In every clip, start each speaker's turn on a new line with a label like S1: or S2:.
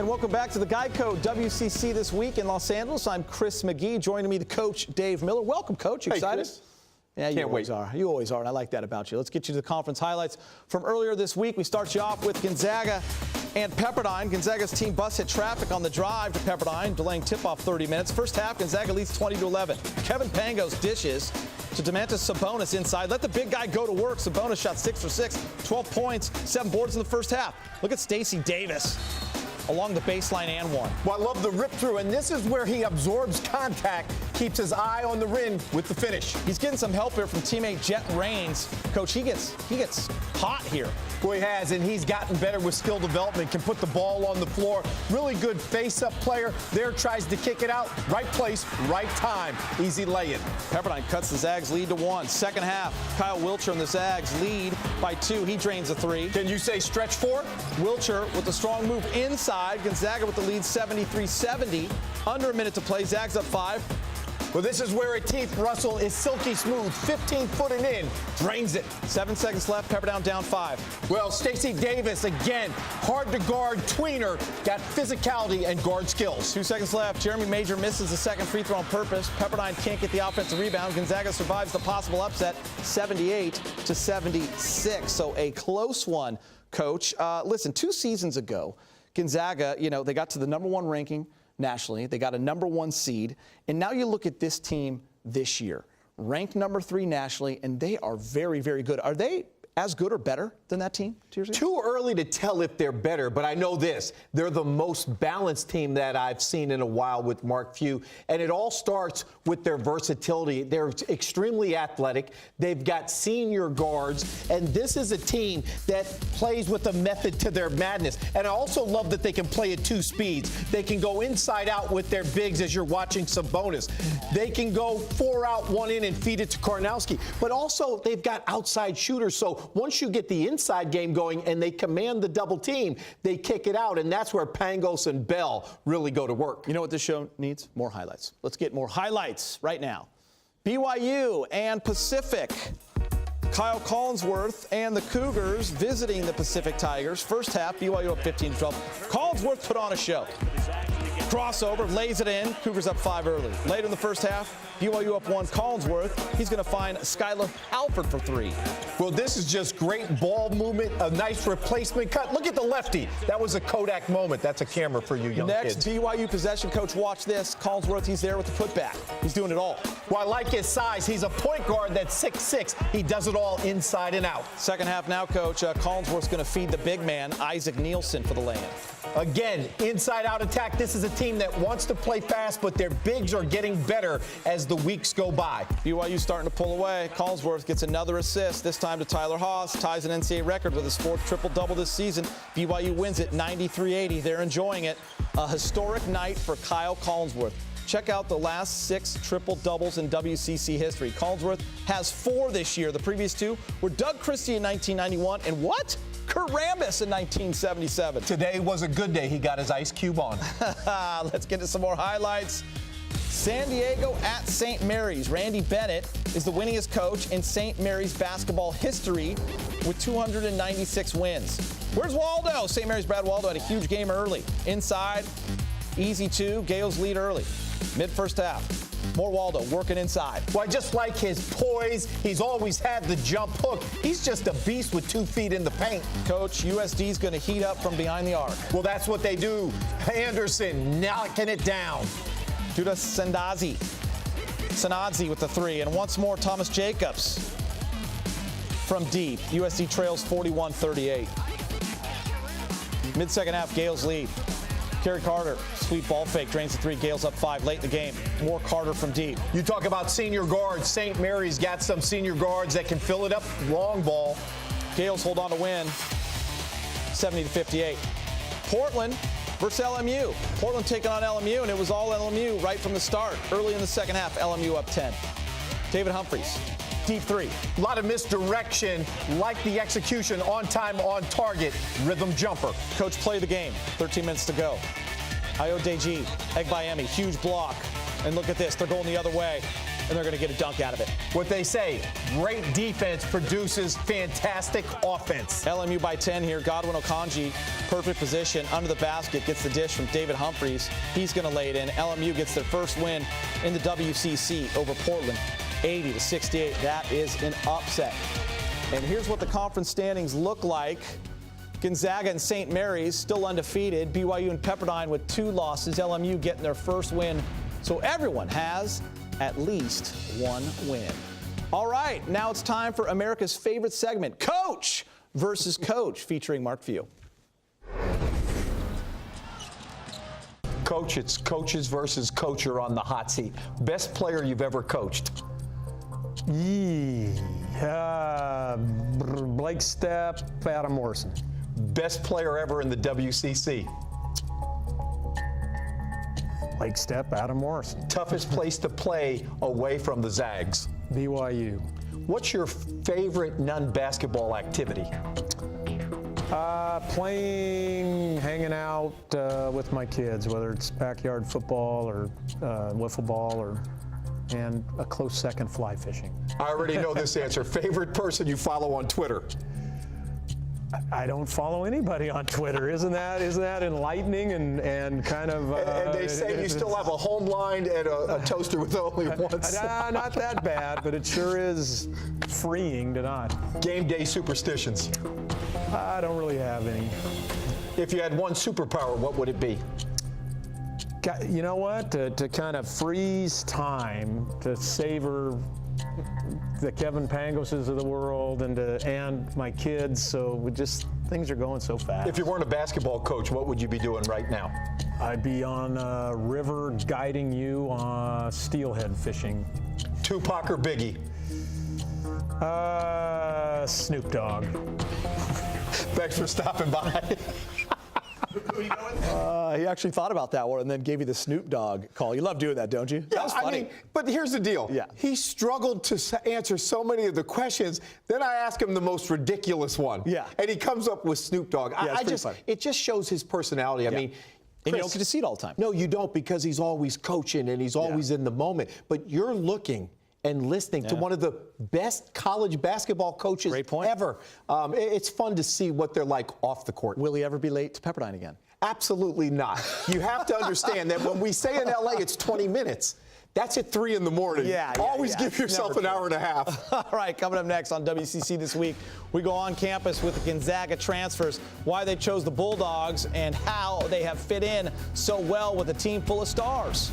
S1: And welcome back to the Geico WCC This Week in Los Angeles. I'm Chris McGee. Joining me, the coach, Dave Miller. Welcome, Coach. You excited?
S2: Hey,
S1: yeah, you always are. You always are, and I like that about you. Let's get you to the conference highlights from earlier this week. We start you off with Gonzaga and Pepperdine. Gonzaga's team bus hit traffic on the drive to Pepperdine, delaying tip-off 30 minutes. First half, Gonzaga leads 20-11. Kevin Pangos dishes to Domantas Sabonis inside. Let the big guy go to work. Sabonis shot 6 for 6, 12 points, 7 boards in the first half. Look at Stacey Davis along the baseline and one.
S2: Well, I love the rip through, and this is where he absorbs contact, keeps his eye on the rim with the finish.
S1: He's getting some help here from teammate Jet Raines. Coach, he gets hot here.
S2: Well, he has, and he's gotten better with skill development, can put the ball on the floor. Really good face-up player. There tries to kick it out. Right place, right time. Easy lay-in.
S1: Pepperdine cuts the Zags lead to 1. Second half, Kyle Wiltjer and the Zags lead by 2. He drains a 3.
S2: Can you say stretch 4?
S1: Wiltjer with a strong move inside. Gonzaga with the lead 73-70. Under a minute to play. Zags up 5.
S2: Well, this is where Ateef Russell is silky smooth. 15-foot and in. Drains it.
S1: 7 seconds left. Pepperdine down 5.
S2: Well, Stacey Davis, again, hard to guard tweener. Got physicality and guard skills.
S1: 2 seconds left. Jeremy Major misses the second free throw on purpose. Pepperdine can't get the offensive rebound. Gonzaga survives the possible upset, 78-76. So a close one, Coach. Listen, 2 seasons ago, Gonzaga, they got to the #1 ranking nationally. They got a #1 seed. And now you look at this team this year, ranked #3 nationally, and they are very, very good. Are they as good or better than that team 2 years ago?
S2: Too early to tell if they're better, but I know this. They're the most balanced team that I've seen in a while with Mark Few, and it all starts with their versatility. They're extremely athletic. They've got senior guards, and this is a team that plays with a method to their madness. And I also love that they can play at 2 speeds. They can go inside out with their bigs as you're watching Sabonis. They can go 4 out, 1 in and feed it to Karnowski. But also they've got outside shooters, so once you get the inside game going and they command the double team, they kick it out, and that's where Pangos and Bell really go to work.
S1: You know what this show needs? More highlights. Let's get more highlights right now. BYU and Pacific. Kyle Collinsworth and the Cougars visiting the Pacific Tigers. First half, BYU up 15-12. Collinsworth put on a show. Crossover, lays it in. Cougars up 5 early. Later in the first half, BYU up 1. Collinsworth, he's going to find Skylar Alford for 3.
S2: Well, this is just great ball movement, a nice replacement cut. Look at the lefty. That was a Kodak moment. That's a camera for you young kids.
S1: Next, BYU possession. Coach, watch this. Collinsworth, he's there with the putback. He's doing it all.
S2: Well, I like his size. He's a point guard that's 6'6". He does it all inside and out.
S1: Second half now, Coach. Collinsworth's going to feed the big man, Isaac Nielsen, for the lay-in.
S2: Again, inside-out attack. This is a team that wants to play fast, but their bigs are getting better as the weeks go by.
S1: BYU starting to pull away. Collinsworth gets another assist, this time to Tyler Haas. Ties an NCAA record with his 4th triple-double this season. BYU wins it 93-80. They're enjoying it. A historic night for Kyle Collinsworth. Check out the last 6 triple-doubles in WCC history. Collinsworth has 4 this year. The previous 2 were Doug Christie in 1991 and what? Karambis in 1977.
S2: Today was a good day. He got his ice cube on.
S1: Let's get to some more highlights. San Diego at St. Mary's. Randy Bennett is the winningest coach in St. Mary's basketball history with 296 wins. Where's Waldo? St. Mary's Brad Waldo had a huge game early. Inside, easy 2. Gales lead early. Mid-first half. More Waldo working inside.
S2: Well, I just like his poise. He's always had the jump hook. He's just a beast with 2 feet in the paint.
S1: Coach, USD's going to heat up from behind the arc.
S2: Well, that's what they do. Anderson knocking it down.
S1: Judah Sanadzi with the 3. And once more, Thomas Jacobs from deep. USD trails 41-38. Mid-second half, Gales lead. Kerry Carter, sweet ball fake, drains the 3. Gales up 5 late in the game. More Carter from deep.
S2: You talk about senior guards. St. Mary's got some senior guards that can fill it up. Long ball.
S1: Gales hold on to win, 70-58. Portland versus LMU. Portland taking on LMU, and it was all LMU right from the start. Early in the second half, LMU up 10. David Humphreys, deep 3.
S2: A lot of misdirection, like the execution, on time, on target, rhythm jumper.
S1: Coach, play the game. 13 minutes to go. Ayo Deji, Egbayemi, huge block. And look at this, they're going the other way. and they're going to get a dunk out of it.
S2: What they say, great defense produces fantastic offense.
S1: LMU by 10 here. Godwin Okonji, perfect position under the basket, gets the dish from David Humphreys. He's going to lay it in. LMU gets their first win in the WCC over Portland, 80-68. That is an upset. And here's what the conference standings look like. Gonzaga and St. Mary's still undefeated. BYU and Pepperdine with 2 losses. LMU getting their first win. So everyone has at least one win. All right, now it's time for America's favorite segment, Coach versus Coach, featuring Mark Few.
S2: Coach, it's coaches versus coacher on the hot seat. Best player you've ever coached?
S3: Blake Stepp, Adam Morrison.
S2: Best player ever in the WCC?
S3: Blake Stepp, Adam Morrison.
S2: Toughest place to play away from the Zags?
S3: BYU.
S2: What's your favorite non-basketball activity?
S3: Playing, hanging out with my kids, whether it's backyard football or wiffle ball and a close second, fly fishing.
S2: I already know this answer. Favorite person you follow on Twitter?
S3: I don't follow anybody on Twitter. Isn't that enlightening and kind of?
S2: And they say you still have a home line and a toaster with only one.
S3: Not that bad, but it sure is freeing to not.
S2: Game day superstitions?
S3: I don't really have any.
S2: If you had one superpower, what would it be?
S3: You know what? To kind of freeze time, to savor the Kevin Pangoses of the world and my kids. So things are going so fast.
S2: If you weren't a basketball coach, what would you be doing right now?
S3: I'd be on a river guiding you steelhead fishing.
S2: Tupac or Biggie?
S3: Snoop Dogg.
S2: Thanks for stopping by.
S1: He actually thought about that one and then gave you the Snoop Dogg call. You love doing that, don't you? That was funny.
S4: I mean, but here's the deal.
S1: Yeah.
S4: He struggled to answer so many of the questions. Then I ask him the most ridiculous one.
S1: Yeah.
S4: And he comes up with Snoop Dogg.
S1: Yeah, it's pretty funny.
S4: It just shows his personality. I mean,
S1: and you don't get to see it all the time.
S2: No, you don't, because he's always coaching and he's always in the moment. But you're looking and listening to one of the best college basketball coaches ever. It's fun to see what they're like off the court.
S1: Will he ever be late to Pepperdine again?
S4: Absolutely not. You have to understand that when we say in LA it's 20 minutes, that's at 3 in the morning. Always give yourself an hour and a half.
S1: All right, coming up next on WCC This Week, we go on campus with the Gonzaga transfers, why they chose the Bulldogs, and how they have fit in so well with a team full of stars.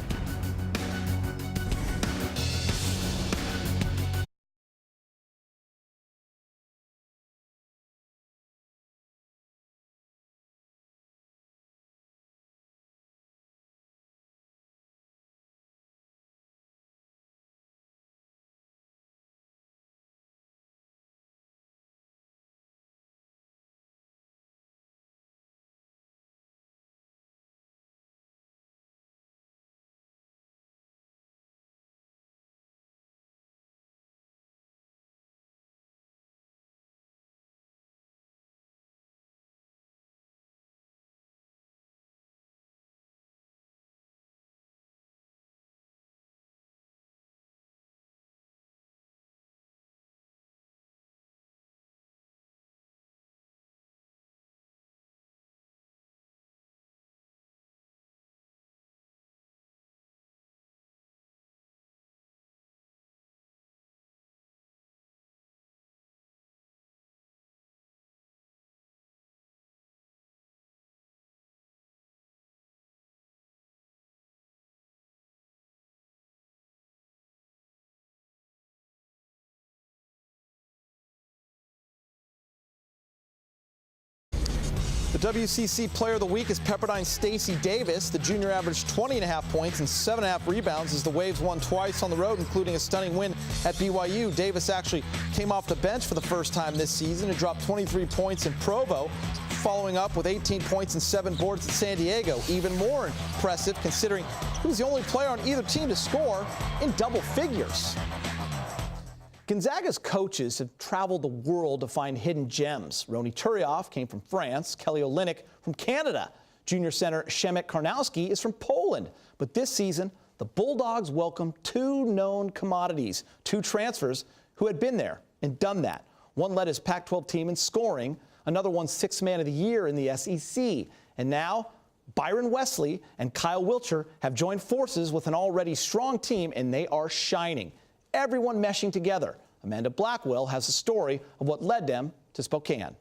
S1: The WCC Player of the Week is Pepperdine Stacey Davis. The junior averaged 20.5 points and 7.5 rebounds as the Waves won twice on the road, including a stunning win at BYU. Davis actually came off the bench for the first time this season and dropped 23 points in Provo, following up with 18 points and 7 boards at San Diego. Even more impressive considering he was the only player on either team to score in double figures. Gonzaga's coaches have traveled the world to find hidden gems. Rony Turioff came from France, Kelly Olynyk from Canada. Junior center Przemek Karnowski is from Poland. But this season, the Bulldogs welcomed two known commodities, two transfers who had been there and done that. One led his Pac-12 team in scoring, another won Sixth Man of the Year in the SEC. And now Byron Wesley and Kyle Wiltjer have joined forces with an already strong team, and they are shining. Everyone meshing together. Amanda Blackwell has a story of what led them to Spokane.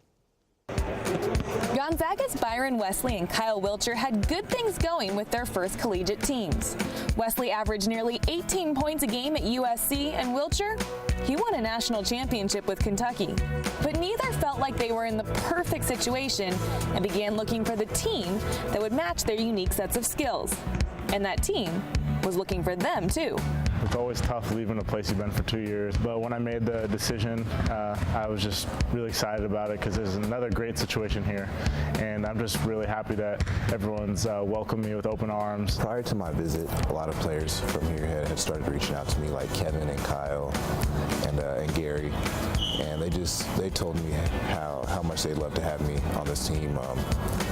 S5: Gonzaga's Byron Wesley and Kyle Wiltjer had good things going with their first collegiate teams. Wesley averaged nearly 18 points a game at USC, and Wiltjer, he won a national championship with Kentucky. But neither felt like they were in the perfect situation and began looking for the team that would match their unique sets of skills. And that team was looking for them, too.
S6: It's always tough leaving a place you've been for 2 years, but when I made the decision, I was just really excited about it because there's another great situation here, and I'm just really happy that everyone's welcomed me with open arms.
S7: Prior to my visit, a lot of players from here had started reaching out to me, like Kevin and Kyle and Gary, and they told me how much they'd love to have me on this team,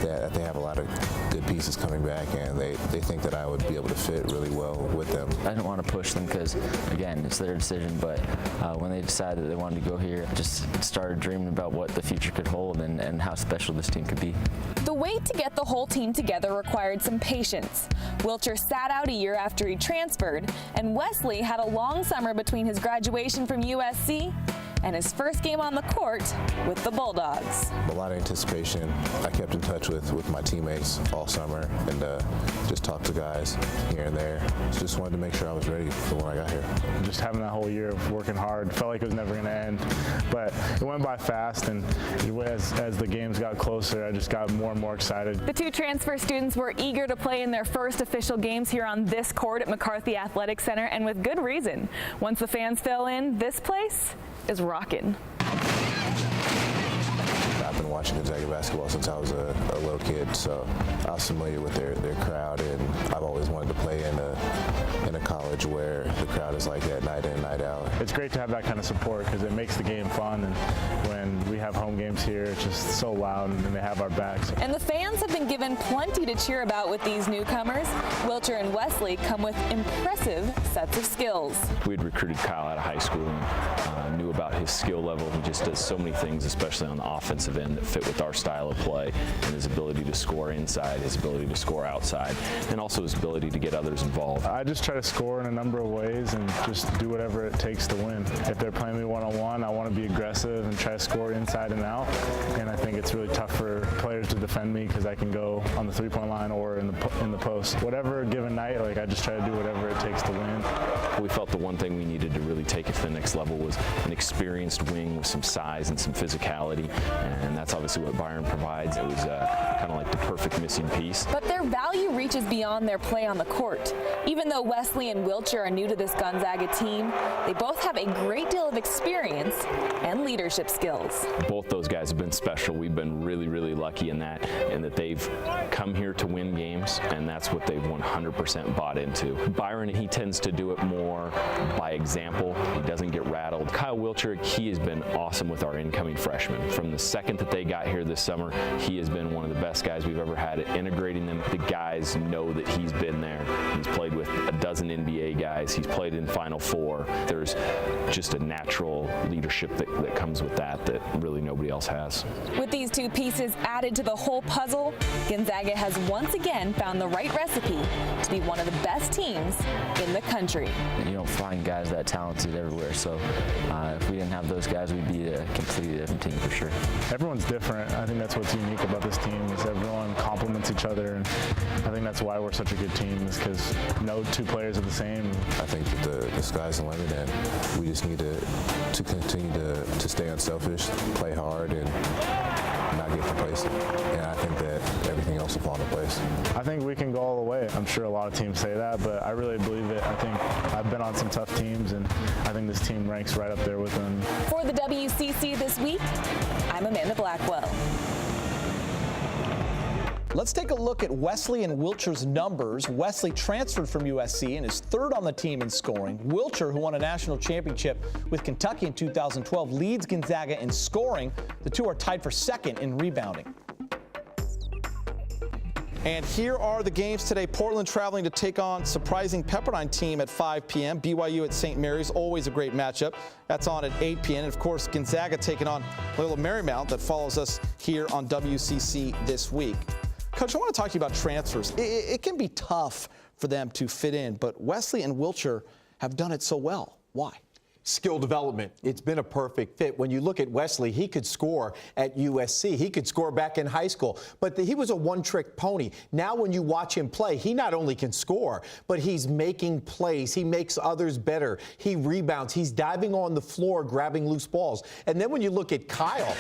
S7: that they have a lot of good pieces coming back, and they think that I would be able to fit really well with them.
S8: I didn't want to push them because, again, it's their decision, but when they decided that they wanted to go here, I just started dreaming about what the future could hold and how special this team could be.
S5: The wait to get the whole team together required some patience. Wiltjer sat out a year after he transferred, and Wesley had a long summer between his graduation from USC and his first game on the court with the Bulldogs.
S7: A lot of anticipation. I kept in touch with my teammates all summer and just talked to guys here and there. Just wanted to make sure I was ready for when I got here.
S6: Just having that whole year of working hard, felt like it was never going to end, but it went by fast, and as the games got closer, I just got more and more excited.
S5: The two transfer students were eager to play in their first official games here on this court at McCarthy Athletic Center, and with good reason. Once the fans fell in, this place is rocking.
S7: I've been watching Gonzaga basketball since I was a little kid, so I was familiar with their crowd, and I've always wanted to play in a college where the crowd is like that night in, night out.
S6: It's great to have that kind of support because it makes the game fun, and when we have home games here, it's just so loud and they have our backs.
S5: And the fans have been given plenty to cheer about with these newcomers. Wiltjer and Wesley come with impressive sets of skills.
S9: We had recruited Kyle out of high school and knew about his skill level. He just does so many things, especially on the offensive end, that fit with our style of play, and his ability to score inside, his ability to score outside, and also his ability to get others involved.
S6: I just try to score in a number of ways and just do whatever it takes to win. If they're playing me one-on-one, I want to be aggressive and try to score inside and out, and I think it's really tough for players to defend me because I can go on the three-point line or in the post. Whatever given night, I just try to do whatever it takes to win.
S9: We felt the one thing we needed to really take it to the next level was an experienced wing with some size and some physicality, and that's obviously what Byron provides. It was kind of like the perfect missing piece.
S5: But their value reaches beyond their play on the court. Even though Wesley and Wiltjer are new to this Gonzaga team, they both have a great deal of experience and leadership skills.
S9: Both those guys have been special. We've been really, really lucky in that they've come here to win games, and that's what they've 100% bought into. Byron, he tends to do it more by example. He doesn't get rattled. Kyle Wiltjer, he has been awesome with our incoming freshmen. From the second that they got here this summer, he has been one of the best guys we've ever had at integrating them. The guys know that he's been there. He's played with a dozen NBA guys. He's played in Final Four. There's just a natural leadership that comes with that really nobody else has.
S5: With these two pieces added to the whole puzzle, Gonzaga has once again found the right recipe to be one of the best teams in the country.
S8: You don't find guys that talented everywhere, so if we didn't have those guys, we'd be a completely different team for sure.
S6: Everyone's different. I think that's what's unique about this team is everyone complements each other, and I think that's why we're such a good team is because no two players are the same.
S7: I think that the sky's the limit, and we just need to continue to stay unselfish, play hard, and not get complacent. And I think that everything else will fall into place.
S6: I think we can go all the way. I'm sure a lot of teams say that, but I really believe it. I think I've been on some tough teams, and I think this team ranks right up there with them.
S5: For the WCC This Week, I'm Amanda Blackwell.
S1: Let's take a look at Wesley and Wiltjer's numbers. Wesley transferred from USC and is third on the team in scoring. Wiltjer, who won a national championship with Kentucky in 2012, leads Gonzaga in scoring. The two are tied for second in rebounding. And here are the games today. Portland traveling to take on surprising Pepperdine team at 5 p.m. BYU at St. Mary's, always a great matchup. That's on at 8 p.m. And, of course, Gonzaga taking on Loyola Marymount. That follows us here on WCC this week. Coach, I want to talk to you about transfers. It can be tough for them to fit in, but Wesley and Wiltjer have done it so well. Why?
S2: Skill development. It's been a perfect fit. When you look at Wesley, he could score at USC. He could score back in high school, but he was a one-trick pony. Now when you watch him play, he not only can score, but he's making plays. He makes others better. He rebounds. He's diving on the floor, grabbing loose balls. And then when you look at Kyle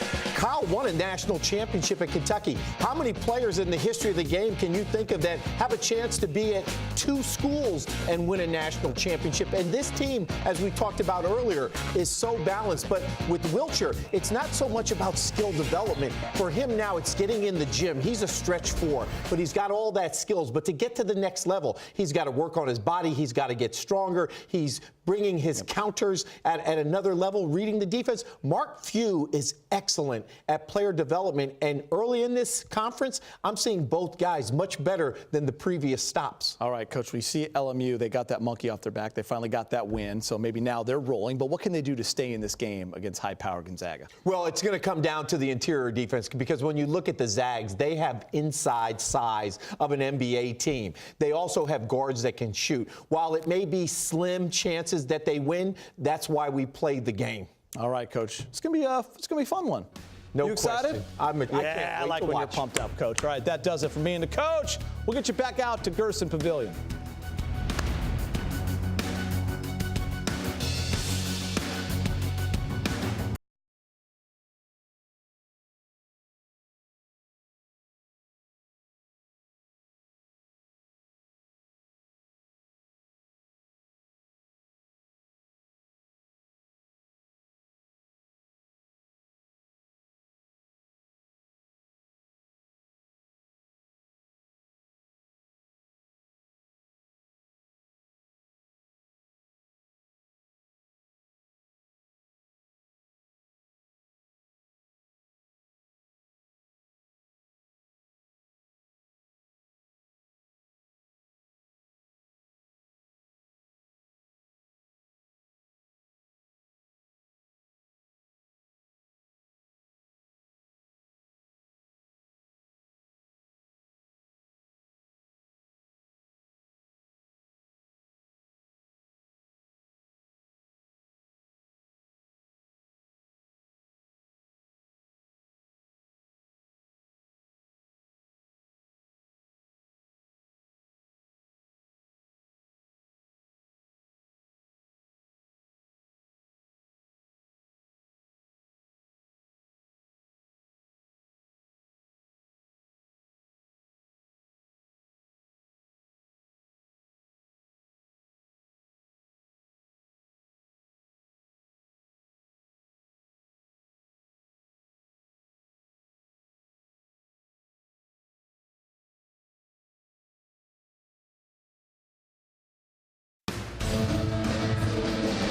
S2: won a national championship at Kentucky. How many players in the history of the game can you think of that have a chance to be at 2 schools and win a national championship? And this team, as we talked about earlier, is so balanced. But with Wiltjer, it's not so much about skill development. For him now, it's getting in the gym. He's a stretch 4, but he's got all that skills. But to get to the next level, he's got to work on his body. He's got to get stronger. He's bringing his counters at another level, reading the defense. Mark Few is excellent at player development. And early in this conference, I'm seeing both guys much better than the previous stops.
S1: All right, Coach, we see LMU. They got that monkey off their back. They finally got that win. So maybe now they're rolling. But what can they do to stay in this game against high-powered Gonzaga?
S2: Well, it's going to come down to the interior defense, because when you look at the Zags, they have inside size of an NBA team. They also have guards that can shoot. While it may be slim chances that they win, that's why we played the game.
S1: All right, Coach. It's gonna be a fun one.
S2: No
S1: you excited?
S2: question.
S1: I like when you're pumped up, Coach. All right, that does it for me and the coach. We'll get you back out to Gerson Pavilion.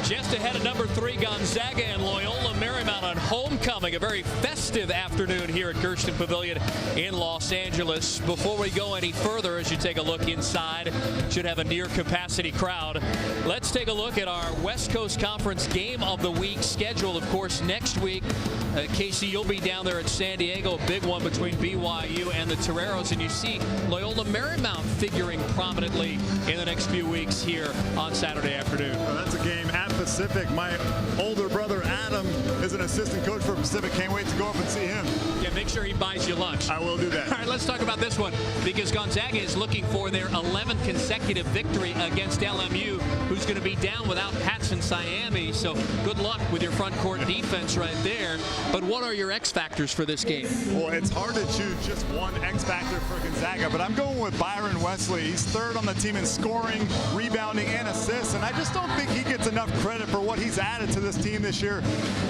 S10: Just ahead of number 3, Gonzaga and Loyola Marymount on homecoming. A very festive afternoon here at Gerson Pavilion in Los Angeles. Before we go any further, as you take a look inside, should have a near capacity crowd. Let's take a look at our West Coast Conference Game of the Week schedule. Of course, next week, Casey, you'll be down there at San Diego. A big one between BYU and the Toreros. And you see Loyola Marymount figuring prominently in the next few weeks here on Saturday afternoon.
S11: Well, that's a game at Pacific. My older brother Adam is an assistant coach for Pacific. Can't wait to go up and see him.
S10: Yeah, make sure he buys you lunch.
S11: I will do that.
S10: All right, let's talk about this one, because Gonzaga is looking for their 11th consecutive victory against LMU, who's going to be down without Patson Siami. So good luck with your front court defense right there. But what are your X factors for this game?
S11: Well, it's hard to choose just one X factor for Gonzaga, but I'm going with Byron Wesley. He's 3rd on the team in scoring, rebounding, and assists, and I just don't think he gets enough credit for what he's added to this team this year.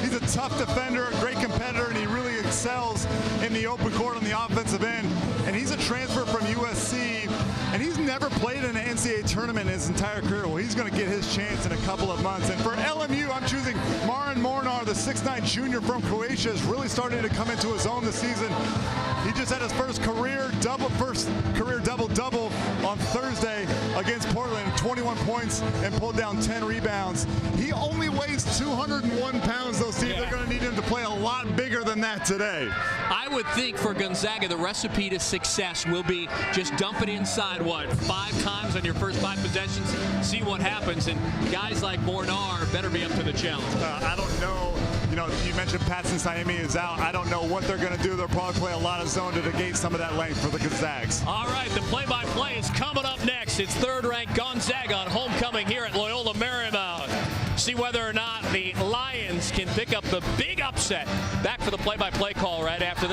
S11: He's a tough defender, a great competitor, and he really excels in the open court on the offensive end. And he's a transfer from USC, and he's never played in an NCAA tournament in his entire career. Well, he's going to get his chance in a couple of months. And for LMU, I'm choosing Marin Mornar, the the 6'9" junior from Croatia is really starting to come into his own this season. He just had his first career double-double on Thursday against Portland, 21 points and pulled down 10 rebounds. He only weighs 201 pounds, though, Steve. They're going to need him to play a lot bigger than that today.
S10: I would think for Gonzaga, the recipe to success will be just dump it inside, 5 times on your first 5 possessions, see what happens. And guys like Mornar better be up to the challenge.
S11: I don't know. You know, you mentioned Patson Saimi is out. I don't know what they're going to do. They'll probably play a lot of zone to negate some of that length for the Gonzags.
S10: All right, the play-by-play is coming up next. It's third-ranked Gonzaga on homecoming here at Loyola Marymount. See whether or not the Lions can pick up the big upset. Back for the play-by-play call right after this.